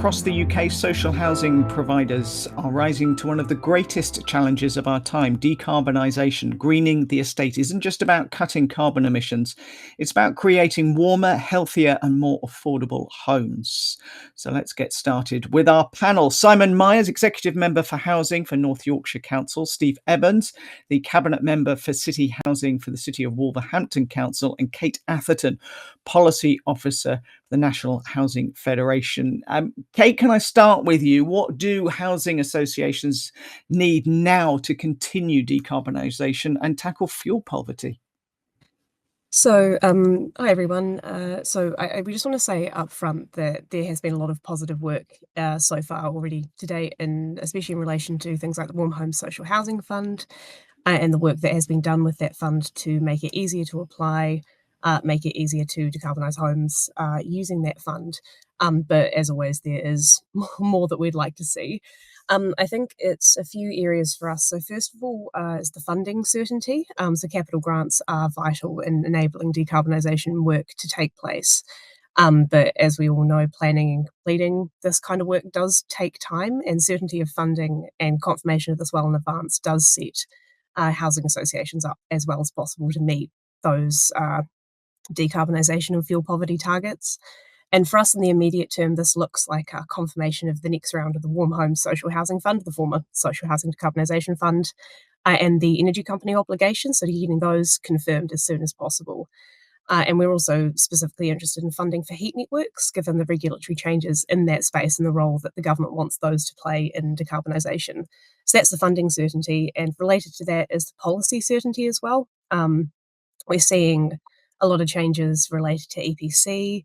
across the UK, social housing providers are rising to one of the greatest challenges of our time, decarbonisation. Greening the estate isn't just about cutting carbon emissions, it's about creating warmer, healthier and more affordable homes. So let's get started with our panel. Simon Myers, Executive Member for Housing for North Yorkshire Council, Steve Evans, the Cabinet Member for City Housing for the City of Wolverhampton Council, and Kate Atherton, Policy Officer the National Housing Federation. Kate, can I start with you? What do housing associations need now to continue decarbonisation and tackle fuel poverty? So, hi everyone. We just want to say up front that there has been a lot of positive work so far already today, and especially in relation to things like the Warm Homes Social Housing Fund and the work that has been done with that fund to make it easier to apply, make it easier to decarbonise homes using that fund. But as always, there is more that we'd like to see. I think it's a few areas for us. So first of all is the funding certainty. So capital grants are vital in enabling decarbonisation work to take place. But as we all know, planning and completing this kind of work does take time, and certainty of funding and confirmation of this well in advance does set housing associations up as well as possible to meet those decarbonisation and fuel poverty targets. And for us in the immediate term, this looks like a confirmation of the next round of the Warm Homes Social Housing Fund, the former Social Housing Decarbonisation Fund, and the energy company obligations, so getting those confirmed as soon as possible. And we're also specifically interested in funding for heat networks, given the regulatory changes in that space and the role that the government wants those to play in decarbonisation. So that's the funding certainty, and related to that is the policy certainty as well. We're seeing a lot of changes related to EPC,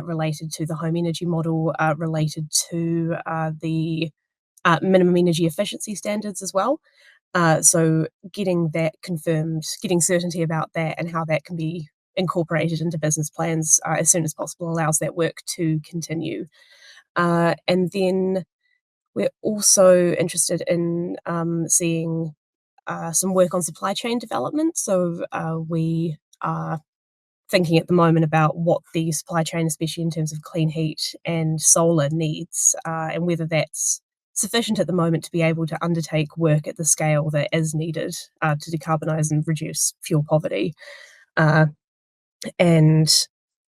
related to the home energy model, related to the minimum energy efficiency standards as well. So getting that confirmed, getting certainty about that and how that can be incorporated into business plans as soon as possible allows that work to continue. And then we're also interested in seeing some work on supply chain development. So we are thinking at the moment about what the supply chain, especially in terms of clean heat and solar, needs, and whether that's sufficient at the moment to be able to undertake work at the scale that is needed to decarbonise and reduce fuel poverty. And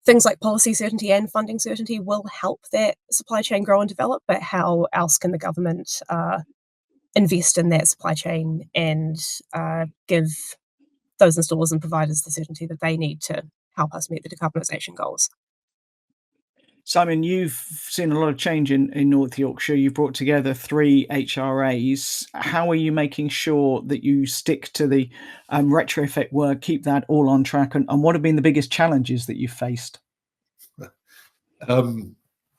things like policy certainty and funding certainty will help that supply chain grow and develop, but how else can the government invest in that supply chain and give those installers and providers the certainty that they need to help us meet the decarbonisation goals? Simon, you've seen a lot of change in North Yorkshire. You've brought together 3 HRAs. How are you making sure that you stick to the retrofit work, keep that all on track? And what have been the biggest challenges that you've faced?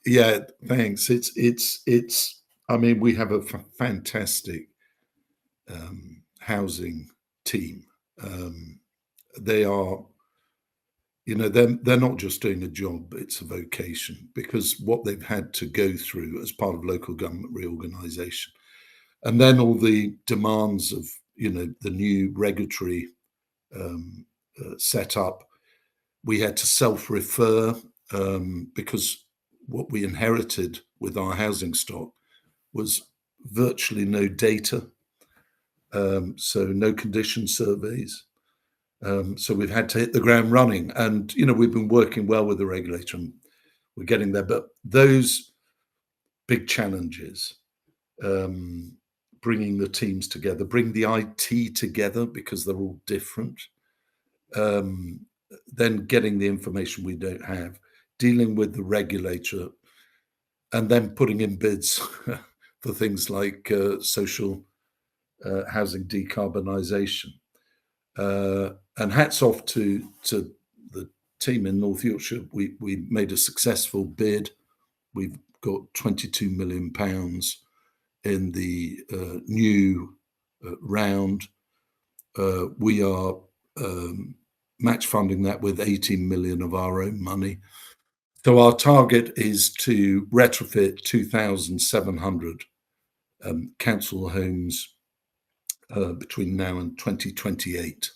Yeah, thanks. It's. I mean, we have a fantastic housing team. They are, they're not just doing a job, it's a vocation, because what they've had to go through as part of local government reorganisation, and then all the demands of, the new regulatory setup, we had to self-refer because what we inherited with our housing stock was virtually no data, so no condition surveys. So we've had to hit the ground running, and we've been working well with the regulator, and we're getting there. But those big challenges, bringing the teams together, bring the IT together because they're all different, then getting the information we don't have, dealing with the regulator, and then putting in bids for things like social housing decarbonisation. And hats off to the team in North Yorkshire. We made a successful bid. We've got £22 million in the new round. We are match funding that with 18 million of our own money. So our target is to retrofit 2,700 council homes between now and 2028.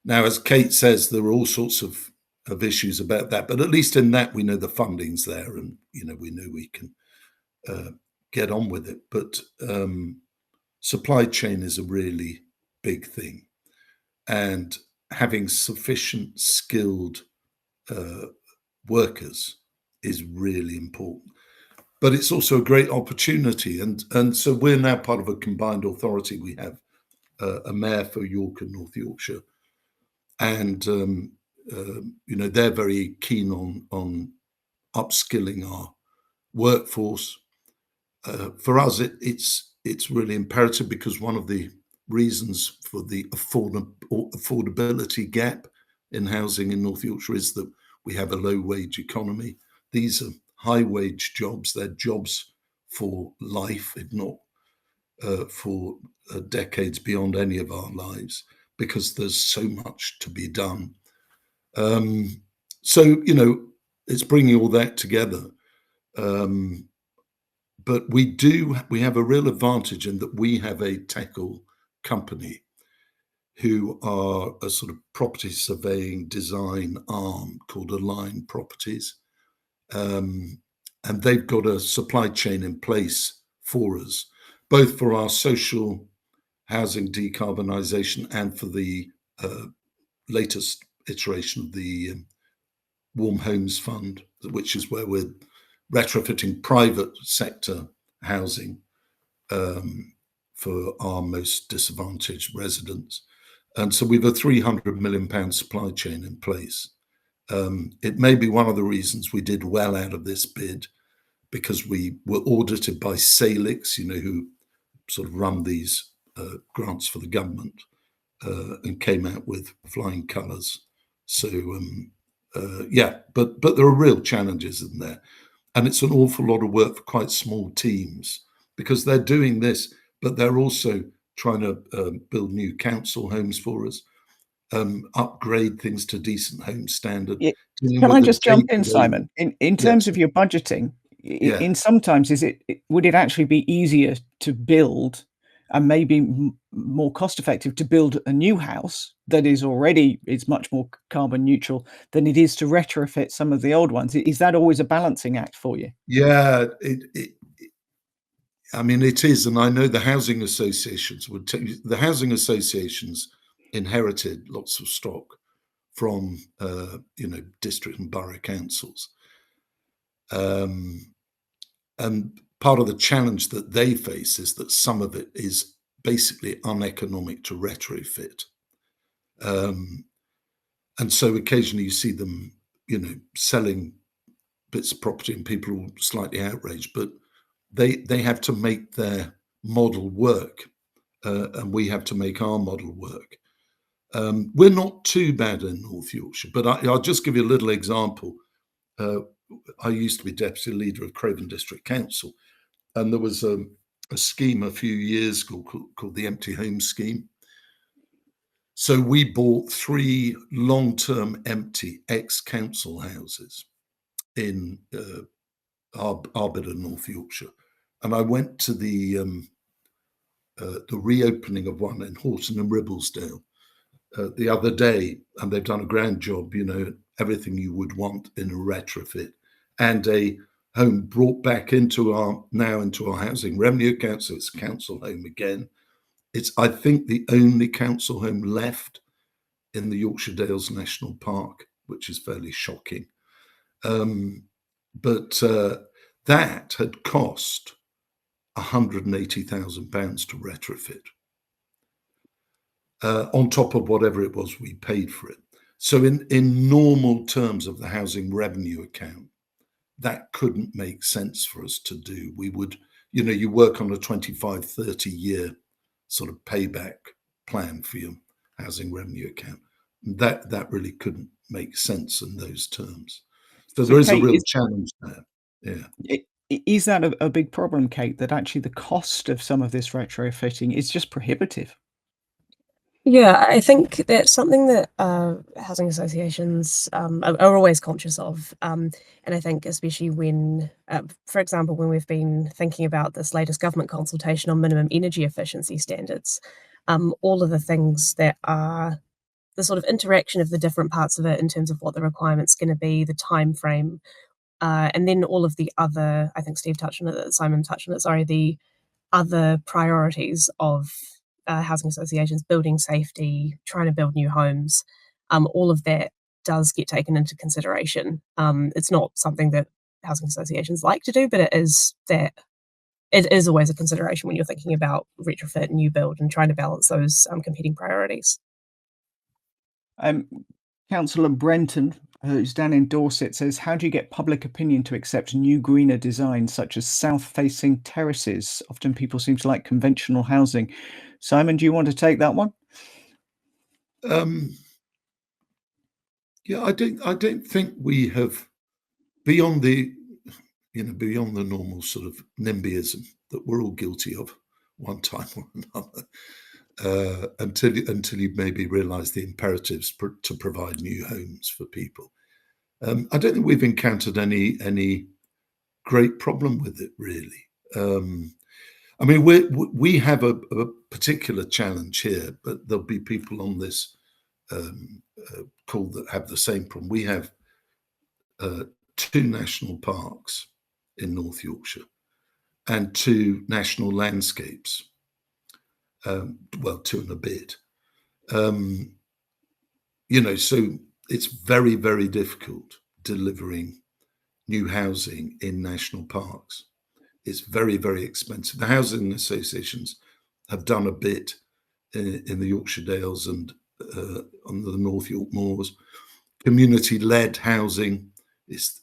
Now, as Kate says, there are all sorts of of issues about that. But at least in that, we know the funding's there, and we know we can get on with it. But supply chain is a really big thing, and having sufficient skilled workers is really important. But it's also a great opportunity, and so we're now part of a combined authority. We have a mayor for York and North Yorkshire, and they're very keen on upskilling our workforce. For us, it's really imperative, because one of the reasons for the affordability gap in housing in North Yorkshire is that we have a low wage economy. These are high wage jobs. They're jobs for life, if not for decades beyond any of our lives, because there's so much to be done. So it's bringing all that together. But we have a real advantage in that we have a tackle company who are a sort of property surveying design arm called Align Properties. And they've got a supply chain in place for us, both for our social housing decarbonisation and for the latest iteration of the Warm Homes Fund, which is where we're retrofitting private sector housing for our most disadvantaged residents. And so we have a £300 million supply chain in place. It may be one of the reasons we did well out of this bid, because we were audited by Salix, who sort of run these grants for the government, and came out with flying colours. So, but there are real challenges in there. And it's an awful lot of work for quite small teams, because they're doing this, but they're also trying to build new council homes for us, upgrade things to decent home standard. Yeah. Can I just jump in, Simon? In terms of your budgeting, in sometimes would it actually be easier to build and maybe more cost effective to build a new house that is much more carbon neutral than it is to retrofit some of the old ones? Is that always a balancing act for you? Yeah, it is, and I know the housing associations the housing associations inherited lots of stock from district and borough councils, and part of the challenge that they face is that some of it is basically uneconomic to retrofit, and so occasionally you see them selling bits of property, and people are slightly outraged, but they have to make their model work, and we have to make our model work. We're not too bad in North Yorkshire, but I'll just give you a little example. I used to be deputy leader of Craven District Council, and there was a scheme a few years ago called the Empty Home Scheme. So we bought 3 long-term empty ex-council houses in Arbiter, North Yorkshire, and I went to the reopening of one in Horton and Ribblesdale the other day, and they've done a grand job. Everything you would want in a retrofit, and a home brought back into our housing revenue account, so it's a council home again. It's, I think, the only council home left in the Yorkshire Dales National Park, which is fairly shocking. But that had cost £180,000 to retrofit, on top of whatever it was we paid for it. So in normal terms of the housing revenue account, that couldn't make sense for us to do. We would, you work on a 25, 30-year sort of payback plan for your housing revenue account. That really couldn't make sense in those terms. So there is Kate, a real challenge there. Yeah. Is that a big problem, Kate, that actually the cost of some of this retrofitting is just prohibitive? Yeah, I think that's something that housing associations are always conscious of. And I think especially when, for example, when we've been thinking about this latest government consultation on minimum energy efficiency standards, all of the things that are the sort of interaction of the different parts of it in terms of what the requirement's going to be, the time frame, and then all of the other, I think Steve touched on it, Simon touched on it, sorry, the other priorities of housing associations, building safety, trying to build new homes, all of that does get taken into consideration. It's not something that housing associations like to do, but it is always a consideration when you're thinking about retrofit and new build and trying to balance those competing priorities. Councillor Brenton, who's down in Dorset, says, how do you get public opinion to accept new greener designs such as south-facing terraces? Often people seem to like conventional housing. Simon, do you want to take that one? Yeah, I don't think we have, beyond the normal sort of NIMBYism that we're all guilty of one time or another, until you maybe realise the imperatives to provide new homes for people. I don't think we've encountered any great problem with it, really. I mean, we have a particular challenge here, but there'll be people on this call that have the same problem. We have 2 national parks in North Yorkshire and 2 national landscapes. Well, 2 and a bit. So it's very, very difficult delivering new housing in national parks. It's very, very expensive. The housing associations have done a bit in the Yorkshire Dales and on the North York Moors. Community-led housing is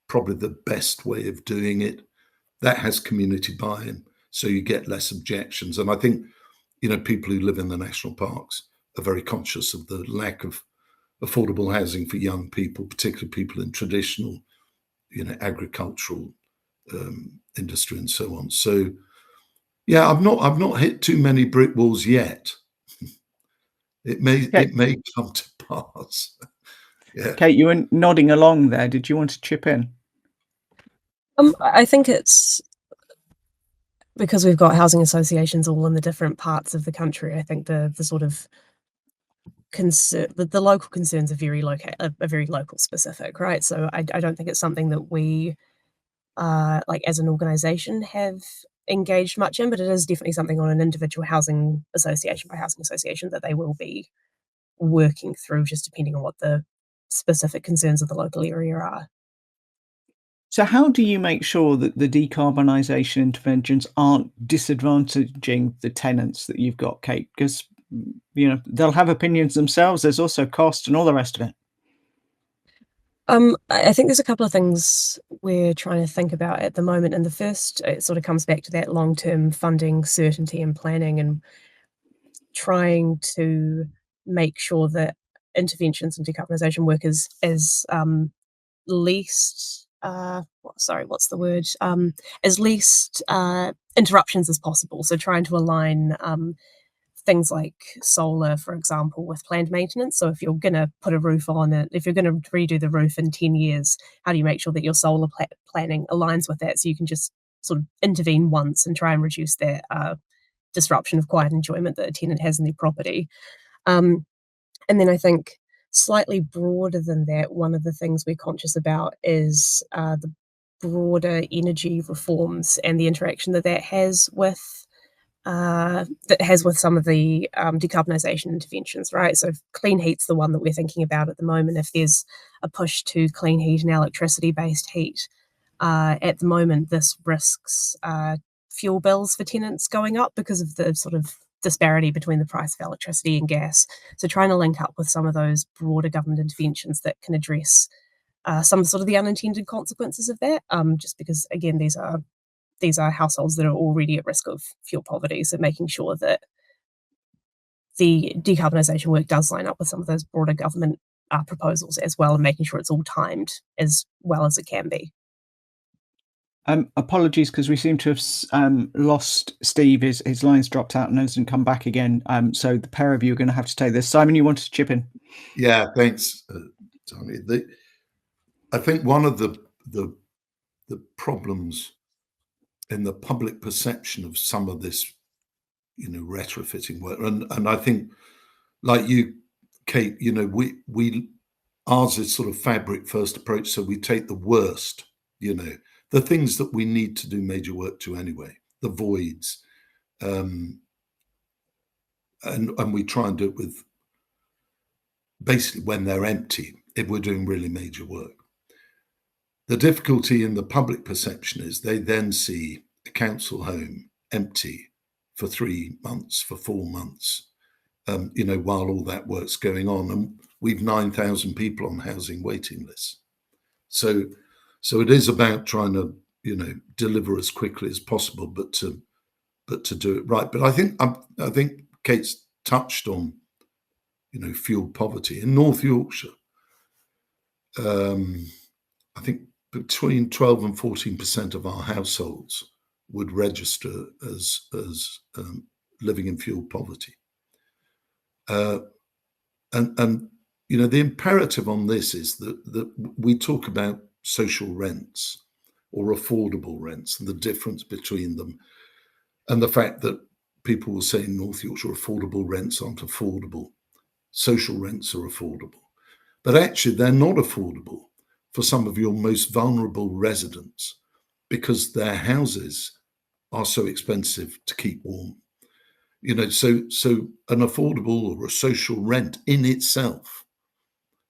probably the best way of doing it. That has community buy-in, so you get less objections. And I think, people who live in the national parks are very conscious of the lack of affordable housing for young people, particularly people in traditional, agricultural industry and so on. So, yeah, I've not hit too many brick walls yet. It may come to pass. Yeah. Kate, you were nodding along there. Did you want to chip in? I think it's because we've got housing associations all in the different parts of the country. I think the sort of the local concerns are very local specific, right? So I don't think it's something that we as an organisation have engaged much in, but it is definitely something on an individual housing association by housing association that they will be working through, just depending on what the specific concerns of the local area are. So how do you make sure that the decarbonisation interventions aren't disadvantaging the tenants that you've got, Kate? Because, they'll have opinions themselves. There's also cost and all the rest of it. I think there's a couple of things we're trying to think about at the moment. And the first, it sort of comes back to that long-term funding certainty and planning and trying to make sure that interventions and decarbonisation work is as least as least interruptions as possible. So trying to align things like solar, for example, with planned maintenance. So if you're going to put a roof on it, if you're going to redo the roof in 10 years, how do you make sure that your solar planning aligns with that, so you can just sort of intervene once and try and reduce that disruption of quiet enjoyment that a tenant has in their property. And then I think slightly broader than that, one of the things we're conscious about is the broader energy reforms and the interaction that has with some of the decarbonisation interventions, right? So clean heat's the one that we're thinking about at the moment. If there's a push to clean heat and electricity-based heat, at the moment this risks fuel bills for tenants going up because of the sort of disparity between the price of electricity and gas. So trying to link up with some of those broader government interventions that can address some of the unintended consequences of that, just because, again, these are households that are already at risk of fuel poverty. So making sure that the decarbonisation work does line up with some of those broader government proposals as well, and making sure it's all timed as well as it can be. Apologies, because we seem to have lost Steve. His line's dropped out and hasn't come back again. So the pair of you are going to have to take this. Simon, you wanted to chip in? Yeah, thanks, Tony. I think one of the problems in the public perception of some of this, retrofitting work, and I think, like you, Kate, ours is sort of fabric first approach. So we take the worst, the things that we need to do major work to anyway, the voids, and we try and do it with basically when they're empty, if we're doing really major work. The difficulty in the public perception is they then see a council home empty for 3 months, for 4 months, while all that work's going on. And we've 9,000 people on housing waiting lists. So it is about trying to, deliver as quickly as possible, but to do it right. But I think Kate's touched on, fuel poverty in North Yorkshire. I think between 12 and 14% of our households would register as living in fuel poverty. And the imperative on this is that we talk about social rents or affordable rents and the difference between them, and the fact that people will say in North Yorkshire affordable rents aren't affordable. Social rents are affordable. But actually they're not affordable for some of your most vulnerable residents because their houses are so expensive to keep warm. So an affordable or a social rent in itself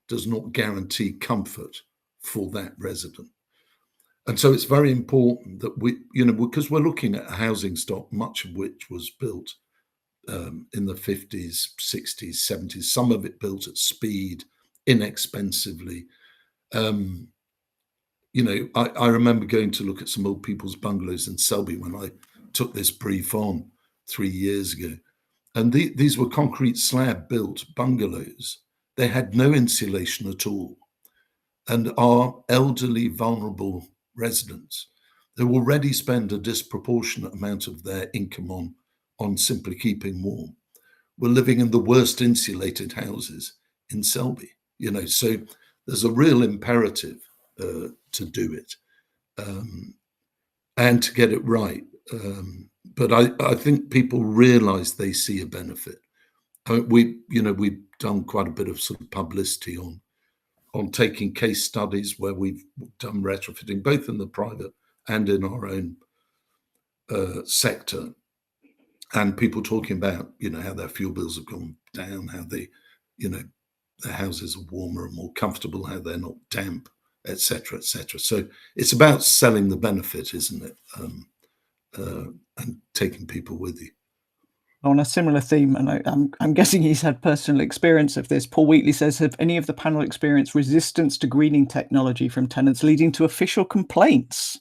does not guarantee comfort for that resident. And so it's very important that we, because we're looking at a housing stock, much of which was built in the 50s, 60s, 70s, some of it built at speed, inexpensively. I remember going to look at some old people's bungalows in Selby when I took this brief on 3 years ago. And these were concrete slab built bungalows. They had no insulation at all. And our elderly, vulnerable residents, they already spend a disproportionate amount of their income on simply keeping warm. We're living in the worst insulated houses in Selby, so there's a real imperative to do it and to get it right. But I think people realise they see a benefit. We've done quite a bit of sort of publicity on taking case studies where we've done retrofitting, both in the private and in our own sector, and people talking about, how their fuel bills have gone down, how they, their houses are warmer and more comfortable, how they're not damp, etc., etc. So it's about selling the benefit, isn't it? And taking people with you. On a similar theme, and I'm guessing he's had personal experience of this, Paul Wheatley says, have any of the panel experienced resistance to greening technology from tenants leading to official complaints?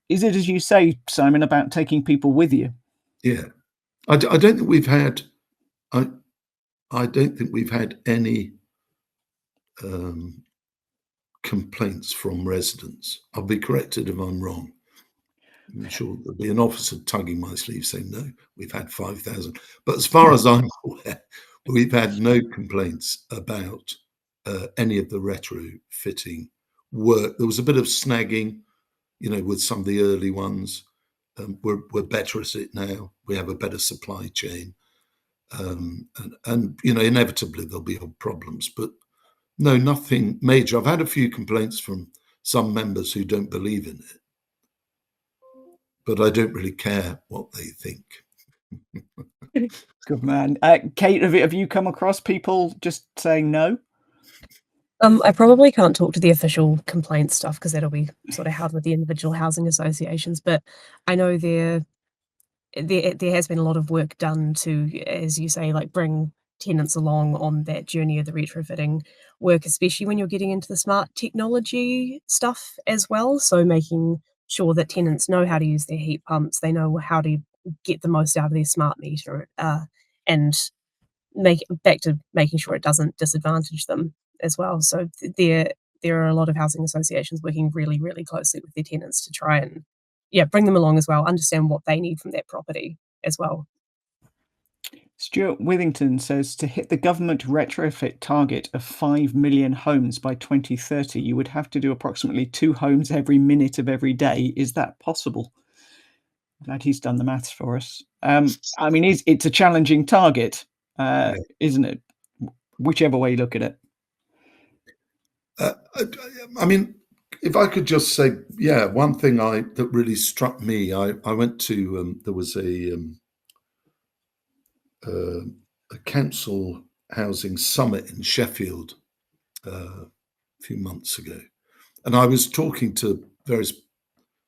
Is it, as you say, Simon, about taking people with you? Yeah. I don't think we've had I don't think we've had any complaints from residents. I'll be corrected if I'm wrong. I'm sure there'll be an officer tugging my sleeve saying, no, we've had 5,000. But as far as I'm aware, we've had no complaints about any of the retrofitting work. There was a bit of snagging, with some of the early ones. We're better at it now. We have a better supply chain. And inevitably there'll be problems, but no, nothing major. I've had a few complaints from some members who don't believe in it, but I don't really care what they think. Good man. Kate, have you come across people just saying no? I probably can't talk to the official complaint stuff because that'll be sort of held with the individual housing associations, but I know there has been a lot of work done to, as you say, like bring tenants along on that journey of the retrofitting work, especially when you're getting into the smart technology stuff as well. So making sure that tenants know how to use their heat pumps, they know how to get the most out of their smart meter, and making sure it doesn't disadvantage them as well. So there are a lot of housing associations working really, really closely with their tenants to try and bring them along as well, understand what they need from that property as well. Stuart Withington says, to hit the government retrofit target of 5 million homes by 2030, you would have to do approximately 2 homes every minute of every day. Is that possible? I'm glad he's done the maths for us. It's a challenging target, isn't it? whichever way you look at it. I mean, if I could just say, yeah, one thing that really struck me, I went to, there was a council housing summit in Sheffield a few months ago, and I was talking to various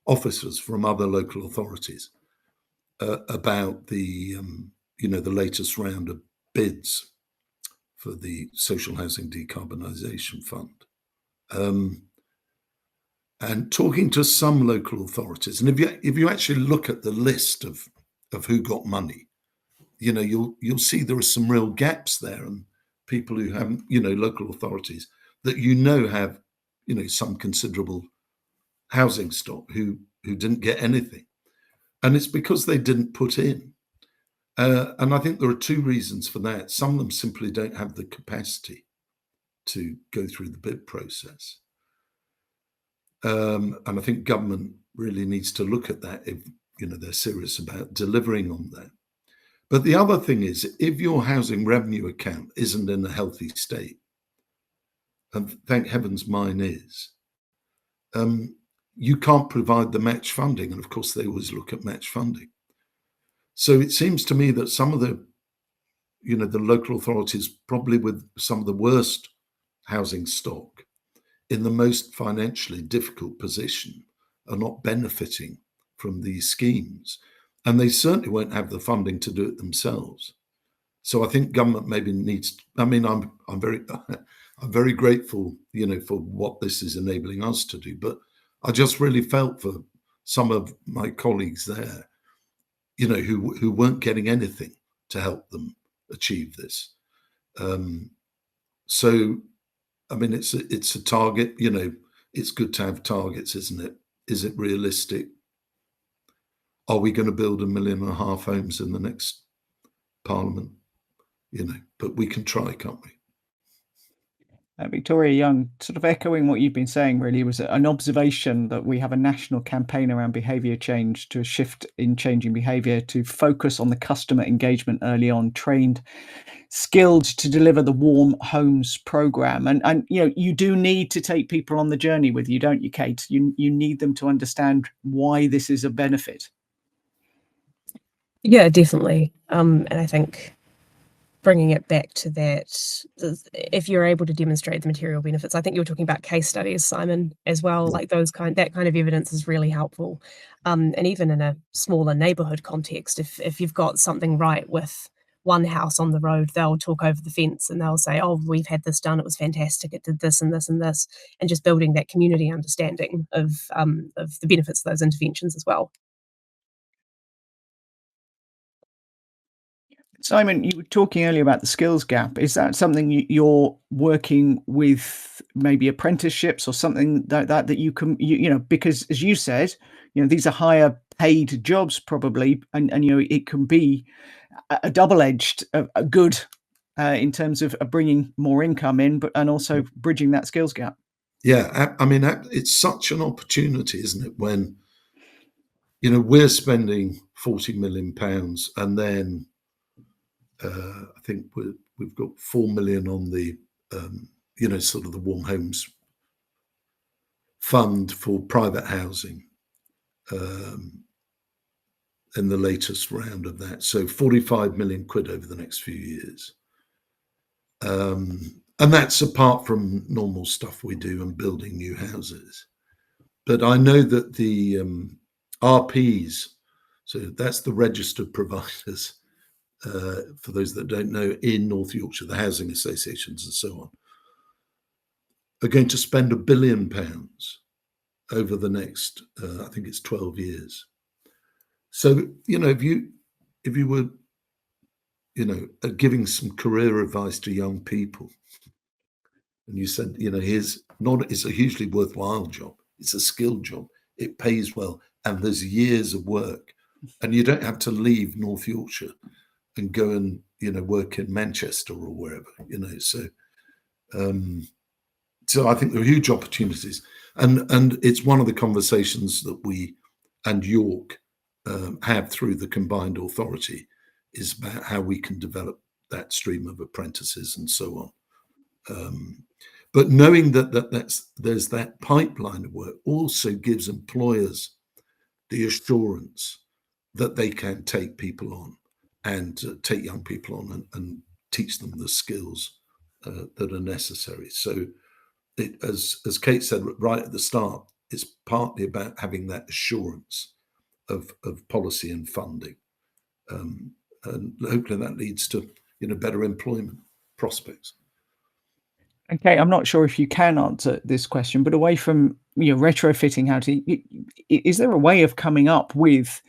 officers from other local authorities about the the latest round of bids for the Social Housing Decarbonisation Fund. And talking to some local authorities, and if you actually look at the list of who got money, you'll see there are some real gaps there, and people who haven't, local authorities that have, some considerable housing stock who didn't get anything, and it's because they didn't put in. And I think there are two reasons for that. Some of them simply don't have the capacity to go through the bid process. And I think government really needs to look at that if they're serious about delivering on that. But the other thing is, if your housing revenue account isn't in a healthy state, and thank heavens mine is, you can't provide the match funding. And of course, they always look at match funding. So it seems to me that some of the local authorities, probably with some of the worst housing stock, in the most financially difficult position, are not benefiting from these schemes, and they certainly won't have the funding to do it themselves. So I think government maybe needs. I mean, I'm very grateful, for what this is enabling us to do. But I just really felt for some of my colleagues there, who weren't getting anything to help them achieve this. So. I mean, it's a target, it's good to have targets, isn't it? Is it realistic? Are we going to build 1.5 million homes in the next Parliament? But we can try, can't we? Victoria Young, sort of echoing what you've been saying, really, was an observation that we have a national campaign around behaviour change, to a shift in changing behaviour, to focus on the customer engagement early on, trained, skilled to deliver the Warm Homes programme. And you do need to take people on the journey with you, don't you, Kate? You need them to understand why this is a benefit. Yeah, definitely. And I think bringing it back to that, if you're able to demonstrate the material benefits, I think you were talking about case studies, Simon, as well. Like that kind of evidence is really helpful. And even in a smaller neighbourhood context, if you've got something right with one house on the road, they'll talk over the fence and they'll say, "Oh, we've had this done. It was fantastic. It did this and this and this," and just building that community understanding of the benefits of those interventions as well. Simon, you were talking earlier about the skills gap. Is that something you're working with, maybe apprenticeships or something like that you can, because as you said, these are higher paid jobs probably, and it can be a double-edged good in terms of bringing more income in, and also bridging that skills gap. Yeah, I mean, it's such an opportunity, isn't it? When we're spending £40 million, and then I think we've got 4 million on the sort of the Warm Homes Fund for private housing in the latest round of that. So 45 million quid over the next few years. And that's apart from normal stuff we do and building new houses. But I know that the RPs, so that's the registered providers, for those that don't know, in North Yorkshire, the housing associations and so on, are going to spend £1 billion over the next, I think it's 12 years. So, if you were, giving some career advice to young people, and you said, it's a hugely worthwhile job. It's a skilled job. It pays well, and there's years of work, and you don't have to leave North Yorkshire and go and work in Manchester or wherever. So I think there are huge opportunities, and it's one of the conversations that we and York have through the combined authority, is about how we can develop that stream of apprentices and so on. But knowing there's that pipeline of work also gives employers the assurance that they can take people on and take young people on and teach them the skills that are necessary. So, as Kate said right at the start, it's partly about having that assurance of policy and funding, and hopefully that leads to better employment prospects. Okay, I'm not sure if you can answer this question, but away from retrofitting housing, is there a way of coming up with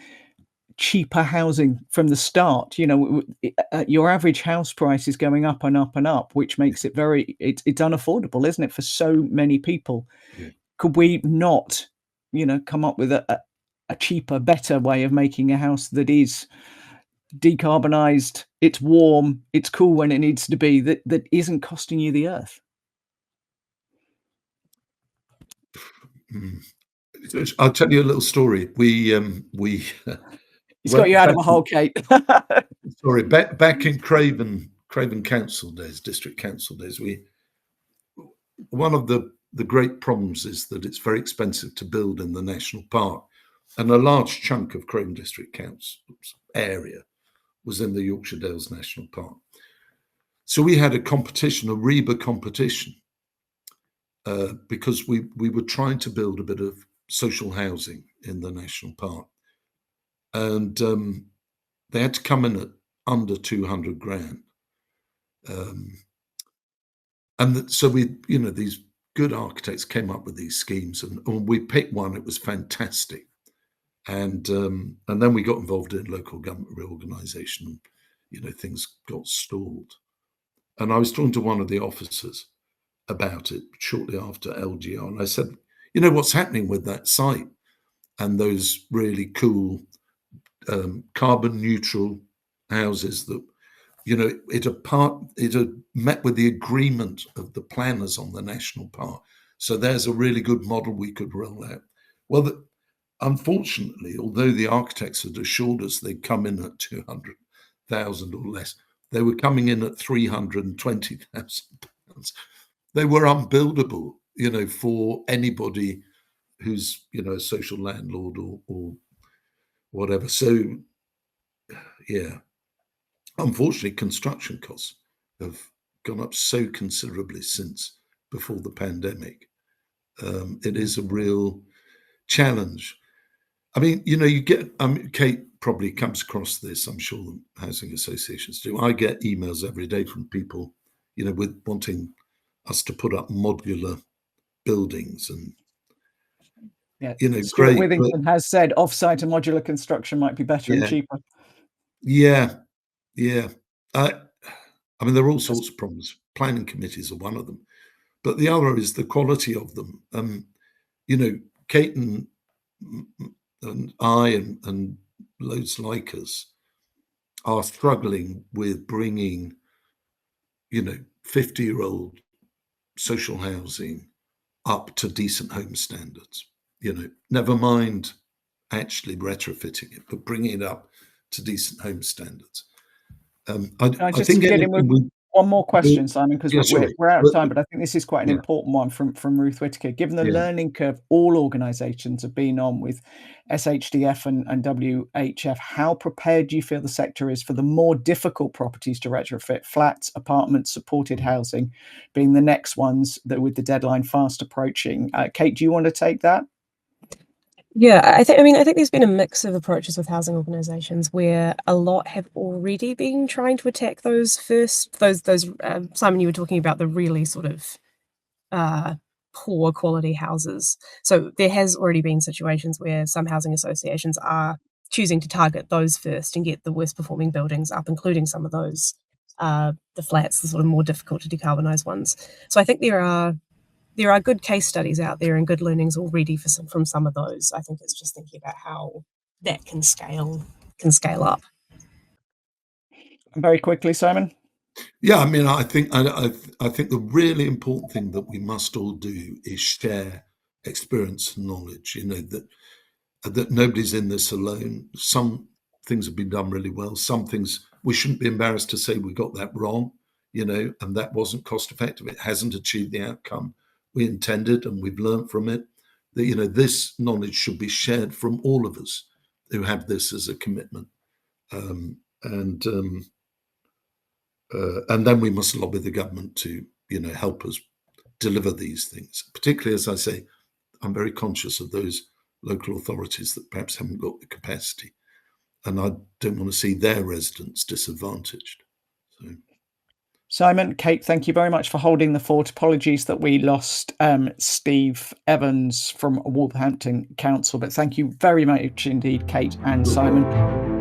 cheaper housing from the start? Your average house price is going up and up and up, which makes it it's unaffordable, isn't it, for so many people? Yeah. Could we not, come up with a cheaper, better way of making a house that is decarbonized, it's warm, it's cool when it needs to be, that isn't costing you the earth? I'll tell you a little story. We It's got you out of a hole, Kate. Sorry, back in Craven Council days, District Council days, one of the great problems is that it's very expensive to build in the national park, and a large chunk of Craven District Council's area was in the Yorkshire Dales National Park. So we had a competition, a REBA competition, because we were trying to build a bit of social housing in the national park, and they had to come in at under 200 grand. So these good architects came up with these schemes, and we picked one. It was fantastic, and then we got involved in local government reorganisation. Things got stalled, and I was talking to one of the officers about it shortly after LGR, and I said, what's happening with that site and those really cool carbon neutral houses that it had met with the agreement of the planners on the national park. So there's a really good model we could roll out. Well, unfortunately, although the architects had assured us they'd come in at 200,000 or less, they were coming in at 320,000 pounds. They were unbuildable, for anybody who's a social landlord or whatever. So, yeah. Unfortunately, construction costs have gone up so considerably since before the pandemic. It is a real challenge. I mean, Kate probably comes across this. I'm sure the housing associations do. I get emails every day from people, with wanting us to put up modular buildings and, Stuart great. Withington has said off-site and modular construction might be better and cheaper. Yeah. I mean, there are all sorts of problems. Planning committees are one of them, but the other is the quality of them. Kate and I and loads like us are struggling with bringing, 50-year-old social housing up to decent home standards. Never mind actually retrofitting it, but bringing it up to decent home standards. I think get in with one more question, Simon, because we're out of time, but I think this is quite an important one from Ruth Whitaker. Given the learning curve all organisations have been on with SHDF and WHF, how prepared do you feel the sector is for the more difficult properties to retrofit, flats, apartments, supported housing, being the next ones that with the deadline fast approaching? Kate, do you want to take that? Yeah, I think there's been a mix of approaches with housing organisations where a lot have already been trying to attack those first. Simon, you were talking about the really sort of poor quality houses. So there has already been situations where some housing associations are choosing to target those first and get the worst performing buildings up, including some of those the flats, the sort of more difficult to decarbonise ones. So I think there are good case studies out there and good learnings already from some of those. I think it's just thinking about how that can scale up. And very quickly, Simon. Yeah, I mean, I think the really important thing that we must all do is share experience and knowledge. That nobody's in this alone. Some things have been done really well. Some things we shouldn't be embarrassed to say we got that wrong. and that wasn't cost effective. It hasn't achieved the outcome we intended, and we've learned from it. That this knowledge should be shared from all of us who have this as a commitment, and then we must lobby the government to help us deliver these things. Particularly, as I say, I'm very conscious of those local authorities that perhaps haven't got the capacity, and I don't want to see their residents disadvantaged. So. Simon, Kate, thank you very much for holding the fort. Apologies that we lost Steve Evans from Wolverhampton Council, but thank you very much indeed, Kate and Simon.